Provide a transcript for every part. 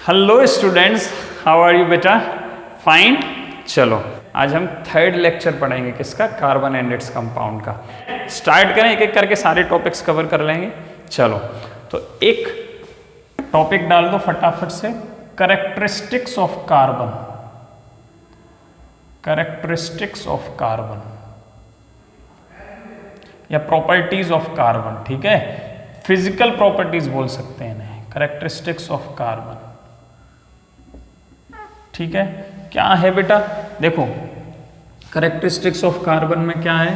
Hello students, how are you बेटा? Fine. चलो आज हम थर्ड लेक्चर पढ़ेंगे किसका? कार्बन एंड इट्स कंपाउंड का। स्टार्ट करें, एक एक करके सारे टॉपिक्स कवर कर लेंगे। चलो तो एक टॉपिक डाल दो फटाफट से, characteristics of carbon. Characteristics of carbon या प्रॉपर्टीज ऑफ कार्बन, ठीक है? फिजिकल प्रॉपर्टीज बोल सकते हैं इन्हें, कैरेक्टरिस्टिक्स ऑफ कार्बन, ठीक है? क्या है बेटा? देखो कैरेक्टरिस्टिक्स ऑफ कार्बन में क्या है,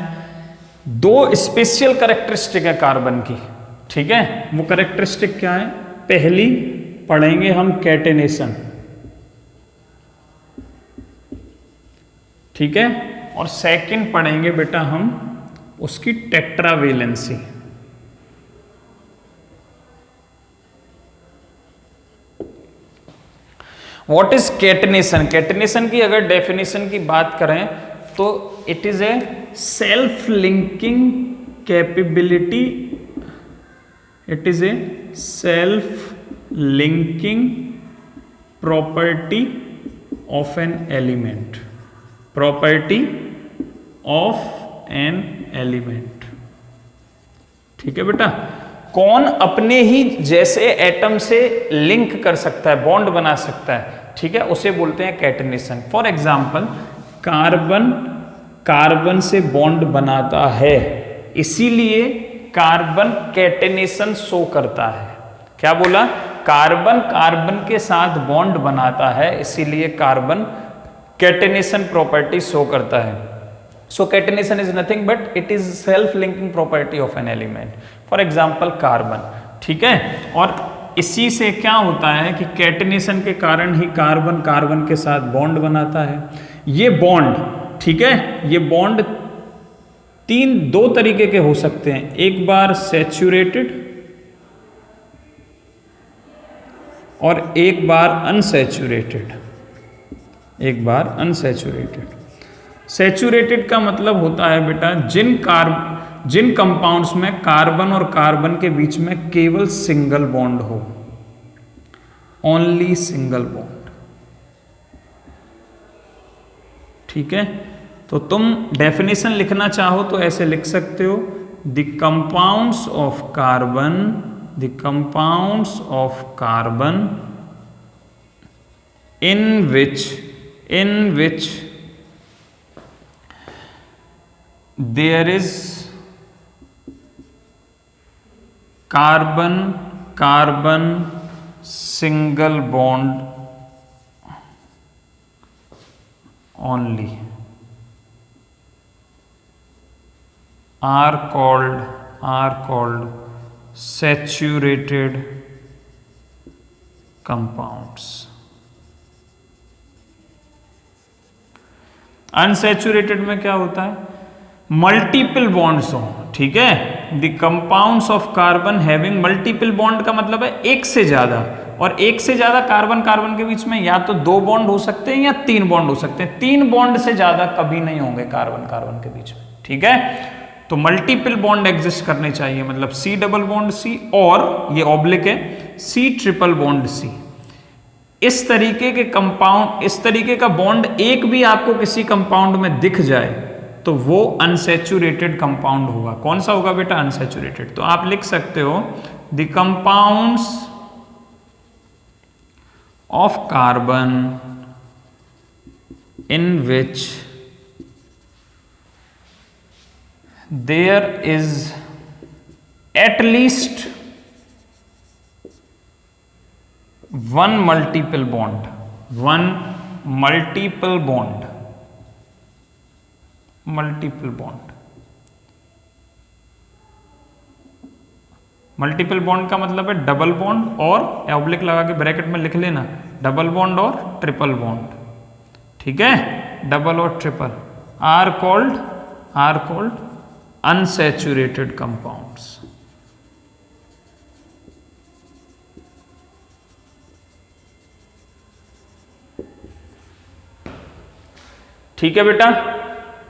दो स्पेशल कैरेक्टरिस्टिक है कार्बन की, ठीक है? वो कैरेक्टरिस्टिक क्या है? पहली पढ़ेंगे हम कैटेनेशन, ठीक है? और सेकंड पढ़ेंगे बेटा हम उसकी tetravalency. What is catenation? Catenation की अगर डेफिनेशन की बात करें तो it is a self linking capability, it is a self linking property of an element, property of an element, ठीक है बेटा? कौन अपने ही जैसे एटम से लिंक कर सकता है, बॉन्ड बना सकता है, ठीक है? उसे बोलते हैं catenation. For example carbon carbon से बॉन्ड बनाता है, इसीलिए कार्बन कैटेनेशन शो करता है। क्या बोला? कार्बन कार्बन के साथ बॉन्ड बनाता है, इसीलिए कार्बन कैटेनेशन प्रॉपर्टी शो करता है। So catenation is nothing but it is self-linking property of an element. For example carbon, ठीक है? और इसी से क्या होता है कि कैटेनेशन के कारण ही कार्बन कार्बन के साथ बॉन्ड बनाता है। ये बॉन्ड, ठीक है, ये बॉन्ड दो तरीके के हो सकते हैं। एक बार सैचुरेटेड और एक बार अनसैचुरेटेड, एक बार अनसैचुरेटेड। सैचुरेटेड का मतलब होता है बेटा जिन कंपाउंड्स में कार्बन और कार्बन के बीच में केवल सिंगल बॉन्ड हो, ओनली सिंगल बॉन्ड, ठीक है? तो तुम डेफिनेशन लिखना चाहो तो ऐसे लिख सकते हो, the compounds of carbon, the compounds of carbon in which there is carbon carbon single bond only are called saturated compounds. Unsaturated में क्या होता है? मल्टीपल बॉन्ड्स हो, ठीक है? The compounds of carbon having multiple bond का मतलब है एक से ज्यादा, और एक से ज्यादा कार्बन कार्बन के बीच में या तो दो बॉन्ड हो सकते हैं या तीन बॉन्ड हो सकते हैं। तीन बॉन्ड से ज्यादा कभी नहीं होंगे कार्बन कार्बन के बीच में, ठीक है? तो मल्टीपल बॉन्ड एग्जिस्ट करने चाहिए, मतलब सी डबल बॉन्ड सी, और ये ऑब्लिक है सी ट्रिपल बॉन्ड सी। इस तरीके के कंपाउंड, इस तरीके का बॉन्ड एक भी आपको किसी कंपाउंड में दिख जाए तो वो अनसैचुरेटेड कंपाउंड होगा। कौन सा होगा बेटा? अनसैचुरेटेड। तो आप लिख सकते हो the compounds of carbon in which there is at least one multiple bond, multiple bond, multiple bond का मतलब है डबल बॉन्ड, और ऑब्लिक लगा के ब्रैकेट में लिख लेना, डबल बॉन्ड और ट्रिपल बॉन्ड, ठीक है? डबल और triple R called unsaturated compounds. ठीक है बेटा?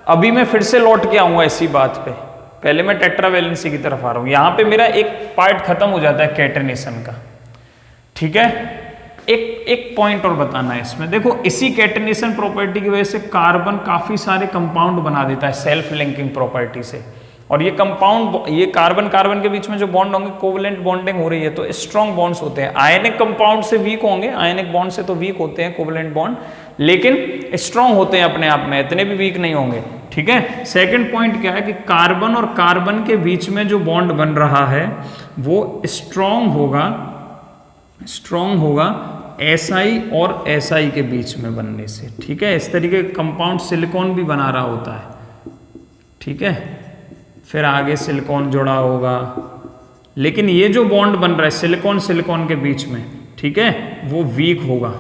अभी मैं फिर से लौट के आऊंगा इसी बात पे, पहले मैं टेट्रावेलेंसी की तरफ आ रहा हूं। यहां पे मेरा एक पार्ट खत्म हो जाता है कैटेनेशन का, ठीक है? एक पॉइंट और बताना है इसमें, देखो इसी कैटेनेशन प्रॉपर्टी की वजह से कार्बन काफी सारे कंपाउंड बना देता है सेल्फ लिंकिंग प्रॉपर्टी से, और ये कंपाउंड, ये कार्बन कार्बन के बीच में जो बॉन्ड होंगे कोवलेंट बॉन्डिंग हो रही है तो स्ट्रॉन्ग बॉन्ड्स होते हैं। आयनिक कंपाउंड से वीक होंगे, आयनिक बॉन्ड से तो वीक होते हैं कोवलेंट बॉन्ड, लेकिन स्ट्रॉन्ग होते हैं अपने आप में, इतने भी वीक नहीं होंगे। ठीक है, सेकंड पॉइंट क्या है कि कार्बन और कार्बन के बीच में जो बॉन्ड बन रहा है वो स्ट्रॉन्ग होगा SI और SI के बीच में बनने से। ठीक है, इस तरीके का कंपाउंड सिलिकॉन भी बना रहा होता है। ठीक है, फिर आगे सिलिकॉन जुड़ा होगा, लेकिन ये जो बॉन्ड बन रहा है सिलिकॉन सिलिकॉन के बीच में, ठीक है, वो वीक होगा,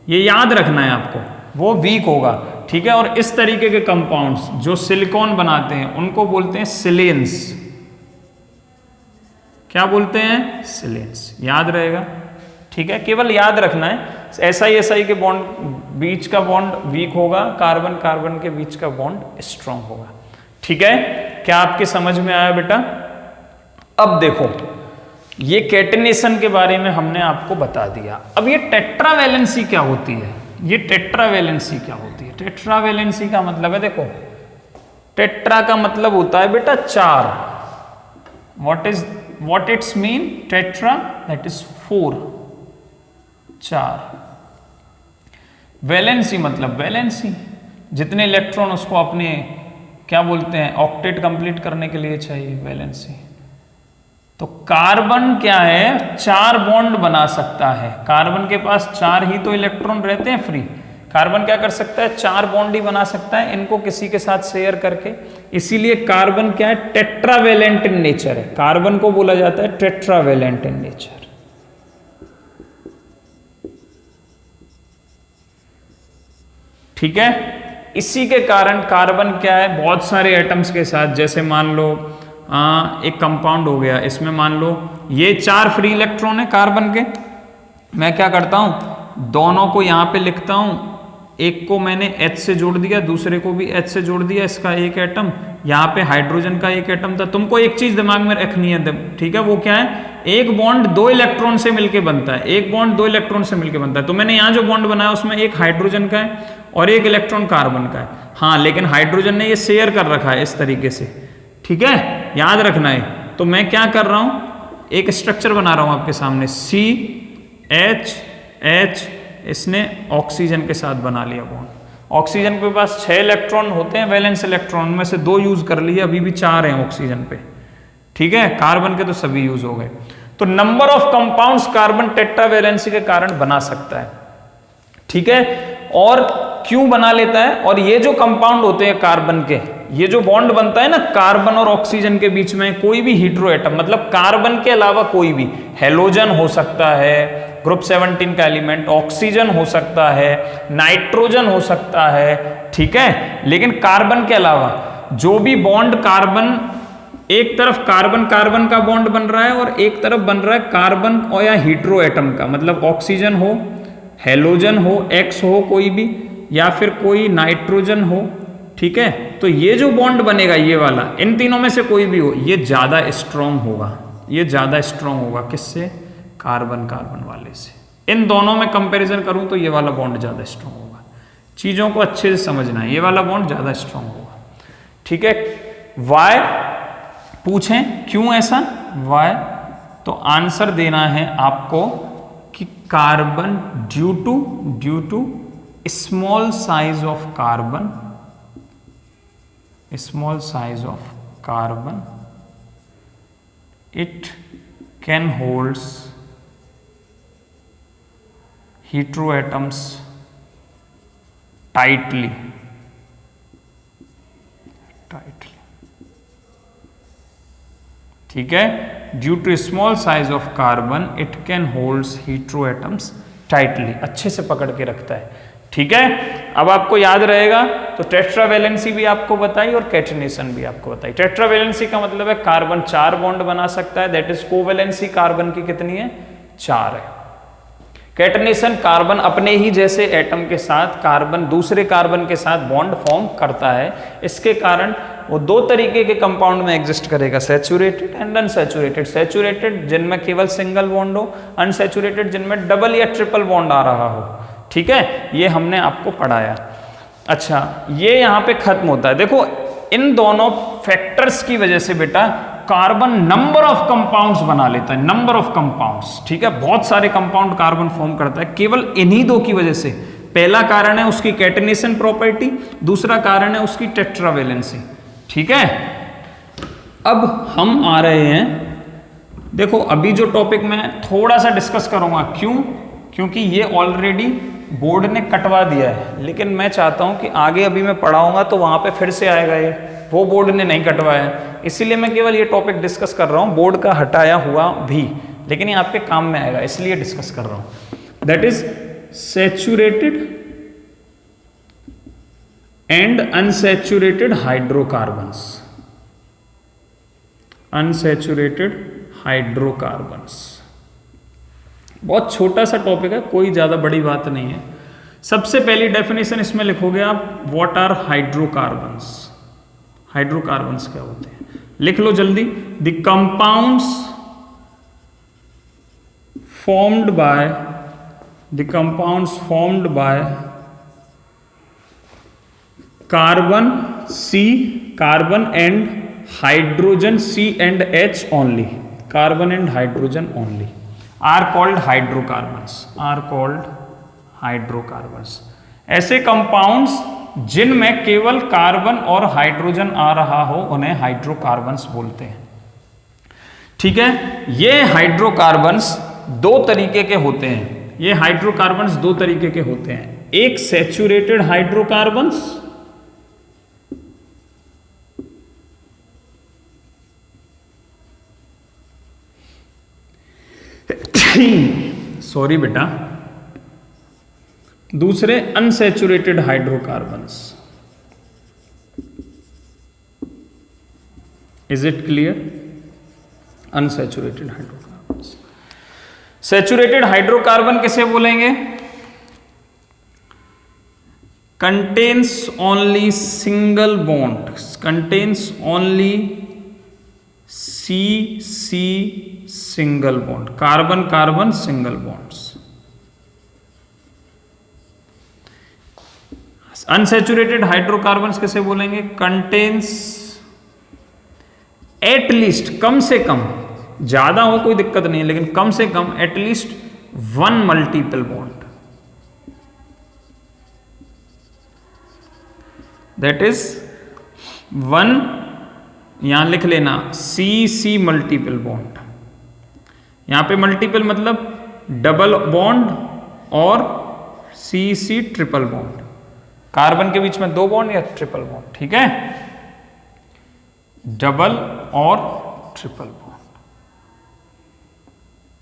ये याद रखना है आपको, वो वीक होगा। ठीक है, और इस तरीके के कंपाउंड्स जो सिलिकॉन बनाते हैं उनको बोलते हैं सिलेंस। क्या बोलते हैं? सिलेंस। याद रहेगा। ठीक है, केवल याद रखना है। SI के बॉन्ड बीच का बॉन्ड वीक होगा, कार्बन कार्बन के बीच का बॉन्ड स्ट्रॉन्ग होगा। ठीक है, क्या आपके समझ में आया बेटा? अब देखो, ये कैटेनेशन के बारे में हमने आपको बता दिया। अब ये टेट्रावैलेंसी क्या होती है? ये टेट्रावैलेंसी क्या होती है? टेट्रावैलेंसी का मतलब है, देखो टेट्रा का मतलब होता है बेटा 4। What it's mean? Tetra that is 4, 4। Valency मतलब वैलेंसी, जितने इलेक्ट्रॉन उसको अपने क्या बोलते हैं ऑक्टेट कंप्लीट करने के लिए चाहिए, वैलेंसी। तो कार्बन क्या है? 4 बॉन्ड बना सकता है। कार्बन के पास 4 ही तो इलेक्ट्रॉन रहते हैं फ्री। कार्बन क्या कर सकता है? 4 बॉन्ड ही बना सकता है, इनको किसी के साथ शेयर करके। इसीलिए कार्बन क्या है? टेट्रावेलेंट इन नेचर है। कार्बन को बोला जाता है टेट्रावेलेंट इन नेचर। ठीक है, इसी के कारण कार्बन क्या है? बहुत सारे एटम्स के साथ, जैसे मान लो एक कंपाउंड हो गया, इसमें मान लो ये 4 फ्री इलेक्ट्रॉन है कार्बन के। मैं क्या करता हूं, दोनों को यहां पे लिखता हूं, एक को मैंने H से जोड़ दिया, दूसरे को भी H से जोड़ दिया, इसका एक एटम, यहाँ पे हाइड्रोजन का एक एटम था। तुमको एक चीज दिमाग में रखनी है, ठीक है, वो क्या है? एक बॉन्ड 2 इलेक्ट्रॉन से मिलके बनता है, एक बॉन्ड 2 इलेक्ट्रॉन से मिलके बनता है। तो मैंने यहाँ जो बॉन्ड बनाया उसमें एक हाइड्रोजन का है और एक इलेक्ट्रॉन कार्बन का है। हाँ, लेकिन हाइड्रोजन ने ये शेयर कर रखा है इस तरीके से। ठीक है, याद रखना है। तो मैं क्या कर रहा हूं, एक स्ट्रक्चर बना रहा हूं आपके सामने, CH, इसने ऑक्सीजन के साथ बना लिया बॉन्ड। ऑक्सीजन के पास 6 इलेक्ट्रॉन होते हैं, वैलेंस इलेक्ट्रॉन में से 2 यूज कर लिए, अभी भी 4 हैं ऑक्सीजन पे। ठीक है, कार्बन के तो सभी यूज हो गए। तो number of compounds carbon tetravalency के कारण बना सकता है। ठीक है, और क्यों बना लेता है? और ये जो कंपाउंड होते हैं कार्बन के, ये जो बॉन्ड बनता है ना कार्बन और ऑक्सीजन के बीच में, कोई भी हीट्रो एटम, मतलब कार्बन के अलावा कोई भी, हेलोजन हो सकता है ग्रुप 17 का एलिमेंट, ऑक्सीजन हो सकता है, नाइट्रोजन हो सकता है। ठीक है, लेकिन कार्बन के अलावा जो भी बॉन्ड कार्बन, एक तरफ कार्बन कार्बन का बॉन्ड बन रहा है और एक तरफ बन रहा है कार्बन और या हीट्रो एटम का, मतलब ऑक्सीजन हो, हेलोजन हो, X हो कोई भी, या फिर कोई नाइट्रोजन हो। ठीक है, तो ये जो बॉन्ड बनेगा ये वाला, इन तीनों में से कोई भी हो, ये ज्यादा स्ट्रांग होगा। ये ज्यादा स्ट्रांग होगा किससे? कार्बन कार्बन वाले से। इन दोनों में कंपैरिजन करूं तो ये वाला बॉन्ड ज्यादा स्ट्रांग होगा। चीजों को अच्छे से समझना है, ये वाला बॉन्ड ज्यादा स्ट्रांग होगा। ठीक है, वाई पूछें क्यों ऐसा, वाई, तो आंसर देना है आपको कि carbon due to small size of carbon, it can holds heteroatoms tightly. ठीक है, due to small size of carbon it can holds heteroatoms tightly, अच्छे से पकड़ के रखता है। ठीक है, अब आपको याद रहेगा। तो टेट्रावैलेंसी भी आपको बताई और कैटेनेशन भी आपको बताई। टेट्रावैलेंसी का मतलब है कार्बन 4 बॉन्ड बना सकता है, दैट इज कोवैलेंसी कार्बन की कितनी है? 4 है। कैटेनेशन कार्बन अपने ही जैसे एटम के साथ कार्बन दूसरे कार्बन के साथ बॉन्ड फॉर्म करता है, इसके कारण वो दो तरीके के कंपाउंड में एग्जिस्ट करेगा, सैचुरेटेड एंड अनसैचुरेटेड। सैचुरेटेड जिनमें केवल सिंगल बॉन्ड हो, अनसैचुरेटेड जिनमें डबल या ट्रिपल बॉन्ड आ रहा हो। ठीक है, ये हमने आपको पढ़ाया। अच्छा, ये यहाँ पे खत्म होता है। देखो इन दोनों फैक्टर्स की वजह से बेटा कार्बन नंबर ऑफ कंपाउंड्स बना लेता है, नंबर ऑफ कंपाउंड्स। ठीक है, बहुत सारे कंपाउंड कार्बन फॉर्म करता है केवल इन्हीं दो की वजह से। पहला कारण है उसकी कैटेनेशन प्रॉपर्टी, दूसरा कारण है उसकी टेट्रावेलेंसी। ठीक है, अब हम आ रहे हैं, देखो अभी जो टॉपिक मैं थोड़ा सा डिस्कस करूंगा, क्यों? क्योंकि ये ऑलरेडी बोर्ड ने कटवा दिया है, लेकिन मैं चाहता हूं कि आगे अभी मैं पढ़ाऊंगा तो वहां पे फिर से आएगा ये, वो बोर्ड ने नहीं कटवाया है, इसीलिए मैं केवल ये टॉपिक डिस्कस कर रहा हूं, बोर्ड का हटाया हुआ भी, लेकिन ये आपके काम में आएगा इसलिए डिस्कस कर रहा हूं। That is saturated and unsaturated hydrocarbons. Unsaturated hydrocarbons बहुत छोटा सा टॉपिक है, कोई ज्यादा बड़ी बात नहीं है। सबसे पहली डेफिनेशन इसमें लिखोगे आप, व्हाट आर हाइड्रोकार्बन्स। हाइड्रोकार्बन्स क्या होते हैं, लिख लो जल्दी। The compounds formed by carbon C, carbon and hydrogen C and H only, carbon and hydrogen only are called hydrocarbons. ऐसे कंपाउंड्स जिनमें केवल कार्बन और हाइड्रोजन आ रहा हो उन्हें हाइड्रोकार्बन्स बोलते हैं। ठीक है, ये हाइड्रोकार्बन्स दो तरीके के होते हैं। ये हाइड्रोकार्बन्स दो तरीके के होते हैं, एक सैचुरेटेड हाइड्रोकार्बन्स, सॉरी बेटा, दूसरे unsaturated hydrocarbons. Is it clear? Unsaturated hydrocarbons. Saturated hydrocarbon किसे बोलेंगे? Contains only single bond, contains only C single bond, carbon carbon single bonds. Unsaturated hydrocarbons किसे बोलेंगे? कंटेन्स एटलीस्ट, कम से कम, ज्यादा हो कोई दिक्कत नहीं है, लेकिन कम से कम at least one multiple bond, that is one, यहां लिख लेना C मल्टीपल बॉन्ड। यहां पे मल्टीपल मतलब डबल बॉन्ड और C ट्रिपल बॉन्ड, कार्बन के बीच में दो बॉन्ड या ट्रिपल बॉन्ड। ठीक है, डबल और ट्रिपल बॉन्ड,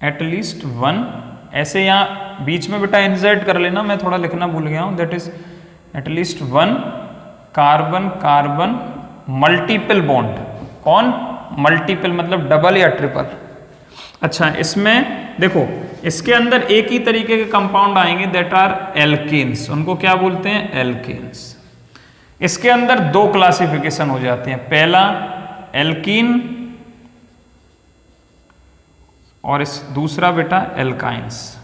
एटलीस्ट वन। ऐसे यहां बीच में बेटा इंसर्ट कर लेना, मैं थोड़ा लिखना भूल गया हूं, that is at least one carbon carbon multiple bond. कौन? मल्टीपल मतलब डबल या ट्रिपल। अच्छा, इसमें देखो, इसके अंदर एक ही तरीके के कंपाउंड आएंगे, दैट आर एल्केन्स। उनको क्या बोलते हैं? एल्केन्स। इसके अंदर दो क्लासिफिकेशन हो जाते हैं, पहला एल्कीन और इस दूसरा बेटा एल्काइंस।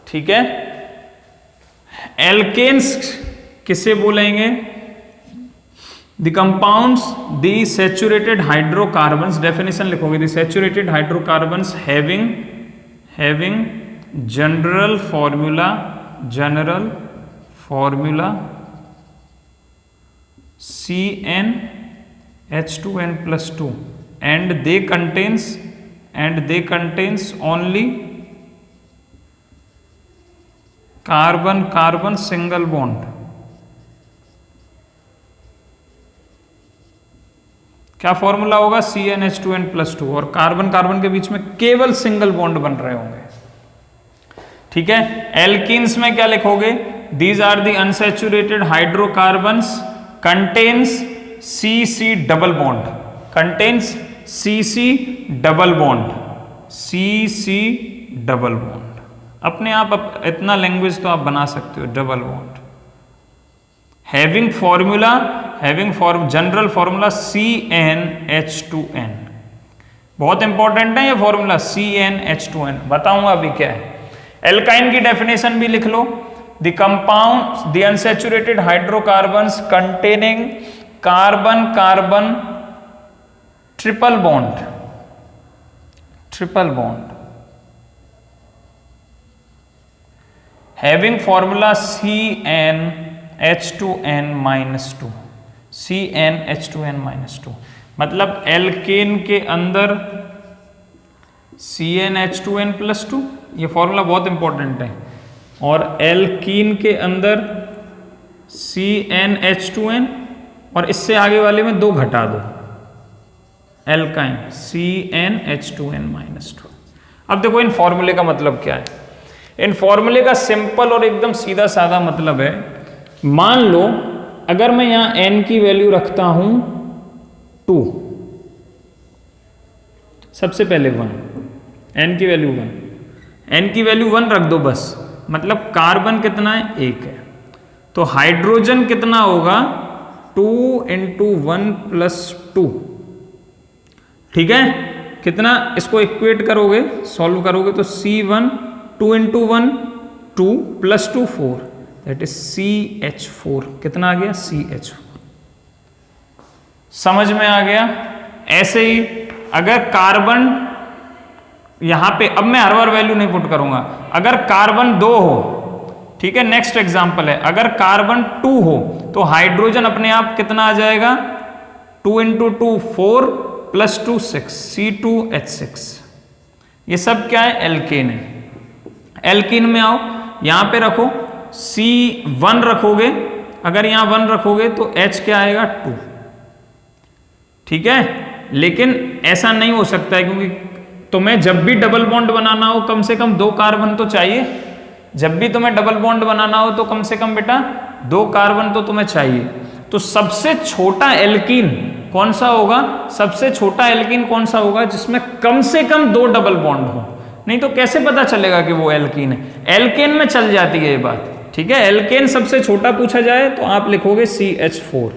ठीक है, एल्केन्स किसे बोलेंगे? The compounds, the saturated hydrocarbons, definition लिखोगे, the saturated hydrocarbons having general formula CnH2n+2 and they contains only carbon carbon single bond. क्या फॉर्मूला होगा? CnH2n+2, और कार्बन कार्बन के बीच में केवल सिंगल बॉन्ड बन रहे होंगे। ठीक है, एल्कीन्स में क्या लिखोगे? These are the unsaturated hydrocarbons contains CC double bond, contains CC double bond, CC double bond. अपने आप इतना लैंग्वेज तो आप बना सकते हो, double bond. Having general formula CnH2n, बहुत इंपॉर्टेंट है ये फॉर्मूला CnH2n, बताऊंगा अभी क्या है। एल्काइन की डेफिनेशन भी लिख लो, the compound the unsaturated hydrocarbons containing carbon carbon triple bond having formula CnH2n -2, CnH2n -2, मतलब एल्केन के अंदर CnH2n +2, ये फॉर्मूला बहुत इंपॉर्टेंट है, और एल्कीन के अंदर CnH2n, और इससे आगे वाले में 2 घटा दो, एल्काइन CnH2n -2। अब देखो इन फॉर्मूले का मतलब क्या है। इन फॉर्मूले का सिंपल और एकदम सीधा साधा मतलब है, मान लो अगर मैं यहां n की वैल्यू रखता हूं 2, सबसे पहले 1, n की वैल्यू 1, n की वैल्यू 1 रख दो बस, मतलब कार्बन कितना है 1 है, तो हाइड्रोजन कितना होगा 2 × 1 + 2, ठीक है, कितना, इसको इक्वेट करोगे, सॉल्व करोगे तो C1 2 × 1 2 + 2 4, दैट इज CH4, कितना आ गया CH4, समझ में आ गया। ऐसे ही अगर कार्बन यहां पे, अब मैं हर बार वैल्यू नहीं पुट करूंगा, अगर कार्बन 2 हो, ठीक है, नेक्स्ट एग्जांपल है, अगर कार्बन 2 हो तो हाइड्रोजन अपने आप कितना आ जाएगा 2 × 2 4 + 2 6, C2H6, ये सब क्या है एल्केन है। एल्कीन में आओ, यहां पे रखो C1 रखोगे, अगर यहां 1 रखोगे तो H क्या आएगा 2, ठीक है, लेकिन ऐसा नहीं हो सकता है, क्योंकि तुम्हें जब भी डबल बॉन्ड बनाना हो कम से कम 2 कार्बन तो चाहिए, जब भी तुम्हें डबल बॉन्ड बनाना हो तो कम से कम बेटा 2 कार्बन तो तुम्हें चाहिए। तो सबसे छोटा एल्कीन कौन सा होगा, सबसे छोटा एल्कीन कौन सा होगा जिसमें कम से कम 2 डबल बॉन्ड हो, नहीं तो कैसे पता चलेगा कि वो एल्कीन है। एल्केन में चल जाती है ये बात, ठीक है, एल्केन सबसे छोटा पूछा जाए तो आप लिखोगे CH4।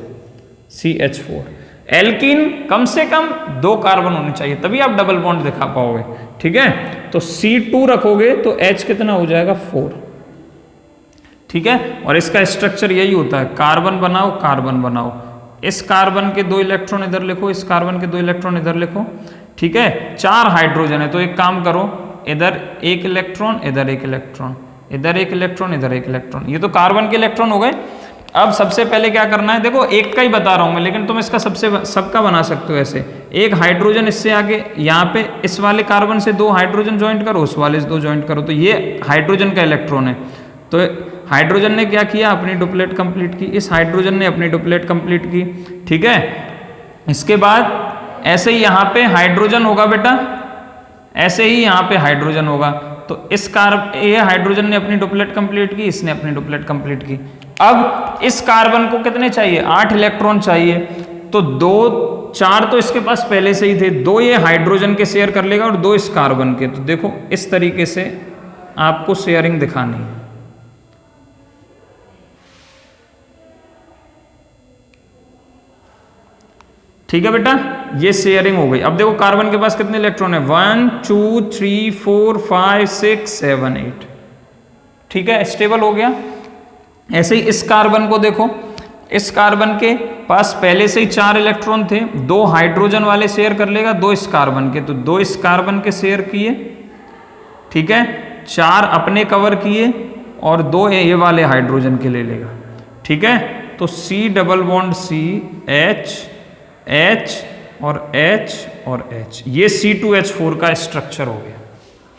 एल्कीन कम से कम 2 कार्बन होने चाहिए, तभी आप डबल बॉन्ड दिखा पाओगे, ठीक है, तो C2 रखोगे तो H कितना हो जाएगा 4, ठीक है, और इसका स्ट्रक्चर यही होता है, कार्बन बनाओ, इस कार्बन के 2 इलेक्ट्रॉन इधर लिखो, इस कार्बन के 2 इलेक्ट्रॉन इधर लिखो, ठीक है, 4 हाइड्रोजन है, तो एक काम करो, इधर 1 इलेक्ट्रॉन, इधर 1 इलेक्ट्रॉन, इधर 1 इलेक्ट्रॉन, इधर 1 इलेक्ट्रॉन, ये तो कार्बन के इलेक्ट्रॉन हो गए। अब सबसे पहले क्या करना है, देखो एक का ही बता रहा हूं मैं, लेकिन तुम इसका सबका बना सकते हो ऐसे, एक हाइड्रोजन इससे आगे, यहाँ पे इस वाले कार्बन से 2 हाइड्रोजन ज्वाइंट करो, उस वाले से 2 ज्वाइंट करो, तो ये हाइड्रोजन का इलेक्ट्रॉन है, तो हाइड्रोजन ने क्या किया, अपनी डुप्लेट कंप्लीट की, इस हाइड्रोजन ने अपनी डुप्लेट कंप्लीट की, ठीक है। इसके बाद ऐसे ही यहाँ पे हाइड्रोजन होगा बेटा, ऐसे ही यहाँ पे हाइड्रोजन होगा, तो ये हाइड्रोजन ने अपनी डुप्लेट कंप्लीट की, इसने अपनी डुप्लेट कंप्लीट की। अब इस कार्बन को कितने चाहिए, 8 इलेक्ट्रॉन चाहिए, तो 4 तो इसके पास पहले से ही थे, 2 ये हाइड्रोजन के शेयर कर लेगा और 2 इस कार्बन के, तो देखो इस तरीके से आपको शेयरिंग दिखानी है, ठीक है बेटा, ये शेयरिंग हो गई। अब देखो कार्बन के पास कितने इलेक्ट्रॉन है, 1 2 3 4 5 6 7 8, ठीक है, स्टेबल हो गया। ऐसे ही इस कार्बन को देखो, इस कार्बन के पास पहले से ही 4 इलेक्ट्रॉन थे, 2 हाइड्रोजन वाले शेयर कर लेगा, 2 इस कार्बन के, तो 2 इस कार्बन के शेयर किए, ठीक है, 4 अपने कवर किए और 2 ये वाले हाइड्रोजन के ले लेगा, ठीक है, तो C double bond C H और H और H, ये C2H4 का स्ट्रक्चर हो गया,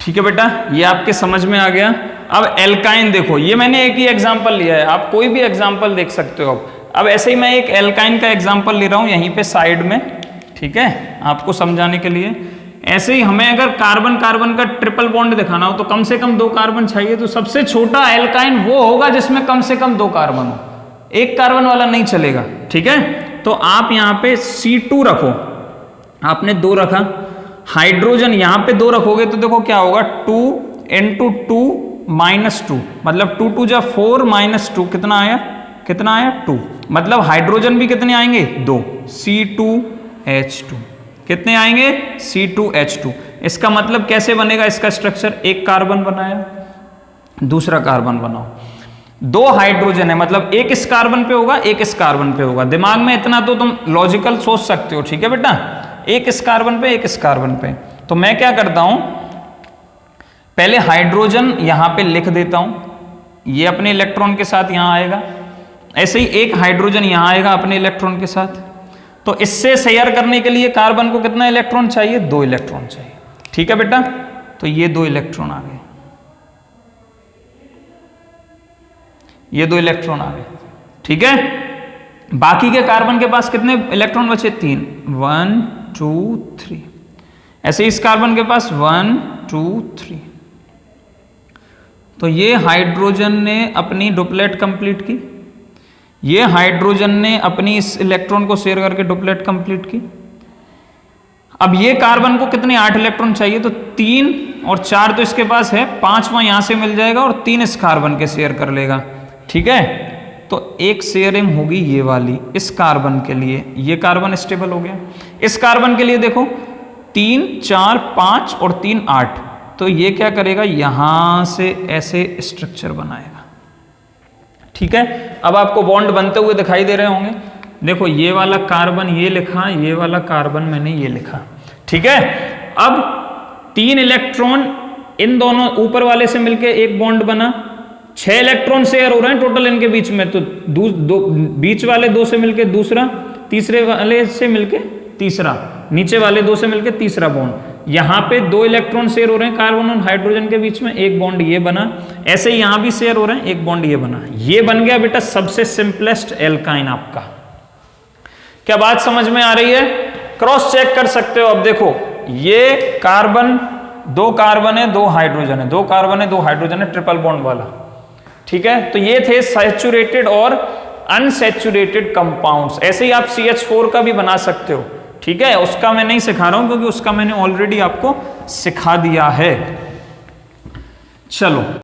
ठीक है बेटा, ये आपके समझ में आ गया। अब एल्काइन देखो, ये मैंने एक ही एग्जांपल लिया है, आप कोई भी एग्जांपल देख सकते हो। अब ऐसे ही मैं एक एल्काइन का एग्जांपल ले रहा हूं यहीं पे साइड में, ठीक है, आपको समझाने के लिए। ऐसे ही हमें अगर कार्बन कार्बन का ट्रिपल बॉन्ड दिखाना हो तो कम से कम 2 कार्बन चाहिए, तो सबसे छोटा एल्काइन वो होगा जिसमें कम से कम 2 कार्बन हो, 1 कार्बन वाला नहीं चलेगा, ठीक है। तो आप यहाँ पे C2 रखो, आपने 2 रखा, हाइड्रोजन यहाँ पे 2 रखोगे तो देखो क्या होगा, 2 × 2 -2, मतलब 2 2 जा 4 -2 कितना आया कितना आया 2, मतलब हाइड्रोजन भी कितने आएंगे 2, C2H2, कितने आएंगे C2H2। इसका मतलब कैसे बनेगा इसका स्ट्रक्चर, एक कार्बन बनाया दूसरा कार्बन बनाओ, 2 हाइड्रोजन है मतलब एक इस कार्बन पे होगा एक इस कार्बन पे होगा, दिमाग में इतना तो तुम लॉजिकल सोच सकते हो, ठीक है बेटा, एक इस कार्बन पे एक इस कार्बन पे। तो मैं क्या करता हूं, पहले हाइड्रोजन यहां पे लिख देता हूं, ये अपने इलेक्ट्रॉन के साथ यहां आएगा, ऐसे ही एक हाइड्रोजन यहां आएगा अपने इलेक्ट्रॉन के साथ। तो इससे शेयर करने के लिए कार्बन को कितना इलेक्ट्रॉन चाहिए, 2 इलेक्ट्रॉन चाहिए, ठीक है बेटा। तो ये 2 इलेक्ट्रॉन आ गए, ये 2 इलेक्ट्रॉन आ गए, ठीक है। बाकी के कार्बन के पास कितने इलेक्ट्रॉन बचे, 3, 1 2 3। ऐसे इस कार्बन के पास 1 2 3। तो ये हाइड्रोजन ने अपनी डुप्लेट कंप्लीट की, ये हाइड्रोजन ने अपनी इस इलेक्ट्रॉन को शेयर करके डुप्लेट कंप्लीट की। अब ये कार्बन को कितने 8 इलेक्ट्रॉन चाहिए, तो 3 और 4 तो इसके पास है, 5वां यहां से मिल जाएगा और 3 इस कार्बन के शेयर कर लेगा, ठीक है। तो एक शेयरिंग होगी ये वाली इस कार्बन के लिए, ये कार्बन स्टेबल हो गया। इस कार्बन के लिए देखो 3 4 5 और 3 8, तो ये क्या करेगा, यहां से ऐसे स्ट्रक्चर बनाएगा, ठीक है। अब आपको बॉन्ड बनते हुए दिखाई दे रहे होंगे, देखो ये वाला कार्बन ये लिखा, ये वाला कार्बन मैंने ये लिखा, ठीक है। अब 3 इलेक्ट्रॉन इन दोनों ऊपर वाले से मिलके एक बॉन्ड बना, 6 इलेक्ट्रॉन शेयर हो रहे हैं टोटल इनके बीच में, तो बीच वाले 2 से मिलके दूसरा, तीसरे वाले से मिलके तीसरा, नीचे वाले 2 से मिलके तीसरा बॉन्ड। यहां पे 2 इलेक्ट्रॉन शेयर हो रहे हैं कार्बन और हाइड्रोजन के बीच में, एक बॉन्ड ये बना, ऐसे ही यहां भी शेयर हो रहे हैं, एक बॉन्ड ये बना, ये बन गया बेटा सबसे सिंपलेस्ट एल्काइन आपका। क्या बात समझ में आ रही है, क्रॉस चेक कर सकते हो। अब देखो ये कार्बन, 2 कार्बन है 2 हाइड्रोजन है, 2 कार्बन है 2 हाइड्रोजन है, ट्रिपल बॉन्ड वाला, ठीक है। तो ये थे सैचुरेटेड और अनसैचुरेटेड कंपाउंड्स। ऐसे ही आप CH4 का भी बना सकते हो, ठीक है। उसका मैं नहीं सिखा रहा हूं क्योंकि उसका मैंने ऑलरेडी आपको सिखा दिया है। चलो